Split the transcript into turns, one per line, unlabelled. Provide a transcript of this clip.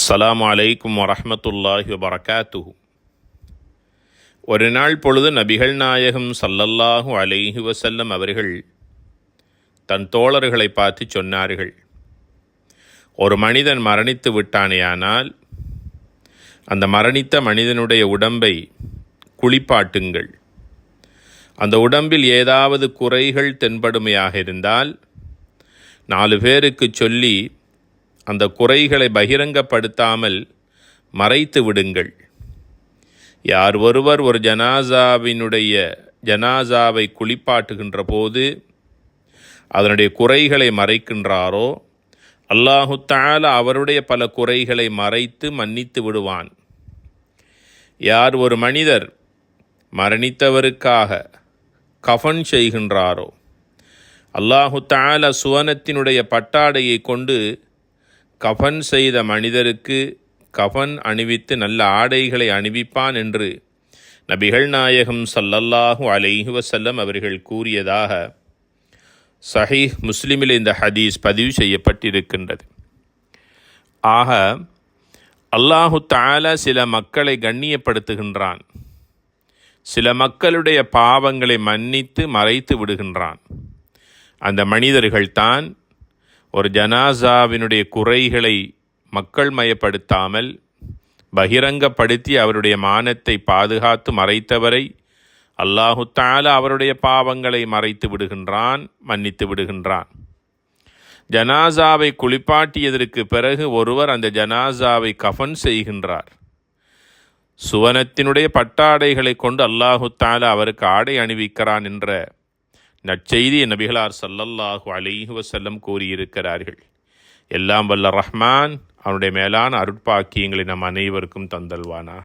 அஸ்ஸலாமு அலைக்கும் வரஹ்மத்துல்லாஹி வபரகாத்துஹு. ஒரு நாள் பொழுது நபிகள் நாயகம் ஸல்லல்லாஹு அலைஹி வஸல்லம் அவர்கள் தன் தோழர்களை பார்த்து சொன்னார்கள், ஒரு மனிதன் மரணித்து விட்டானேயானால் அந்த மரணித்த மனிதனுடைய உடம்பை குளிப்பாட்டுங்கள். அந்த உடம்பில் ஏதாவது குறைகள் தென்படுமையாக இருந்தால் 4 பேருக்கு சொல்லி அந்த குறைகளை பகிரங்கப்படுத்தாமல் மறைத்து விடுங்கள். யார் ஒருவர் ஒரு ஜனாசாவை குளிப்பாட்டுகின்ற போது அதனுடைய குறைகளை மறைக்கின்றாரோ, அல்லாஹு தஆலா அவருடைய பல குறைகளை மறைத்து மன்னித்து விடுவான். யார் ஒரு மனிதர் மரணித்தவருக்காக கஃன் செய்கின்றாரோ, அல்லாஹு தஆலா சுவனத்தினுடைய பட்டாடையை கொண்டு கஃன் செய்த மனிதருக்கு கஃன் அணிவித்து நல்ல ஆடைகளை அணிவிப்பான் என்று நபிகள் நாயகம் ஸல்லல்லாஹு அலைஹி வஸல்லம் அவர்கள் கூறியதாக சஹீஹ் முஸ்லிமில் இந்த ஹதீஸ் பதிவு செய்யப்பட்டிருக்கின்றது. ஆக அல்லாஹு தஆலா சில மக்களை கண்ணியப்படுத்துகின்றான், சில மக்களுடைய பாவங்களை மன்னித்து மறைத்து விடுகின்றான். அந்த மனிதர்கள்தான் ஒரு ஜனாசாவினுடைய குறைகளை மக்கள் மயப்படுத்தாமல் பகிரங்கப்படுத்தி அவருடைய மானத்தை பாதுகாத்து மறைத்தவரை அல்லாஹு தஆலா அவருடைய பாவங்களை மறைத்து விடுகின்றான், மன்னித்து விடுகின்றான். ஜனாசாவை குளிப்பாட்டியதற்கு பிறகு ஒருவர் அந்த ஜனாசாவை கஃன் செய்கின்றார். சுவனத்தினுடைய பட்டாடைகளை கொண்டு அல்லாஹு தஆலா அவருக்கு ஆடை அணிவிக்கிறான் என்ற நற்செய்தி நபிகளார் ஸல்லல்லாஹு அலைஹி வஸல்லம் கூறியிருக்கிறார்கள். எல்லாம் வல்ல ரஹ்மான் அவனுடைய மேலான அருட்பாக்கியங்களை நம் அனைவருக்கும் தந்தல்வானா.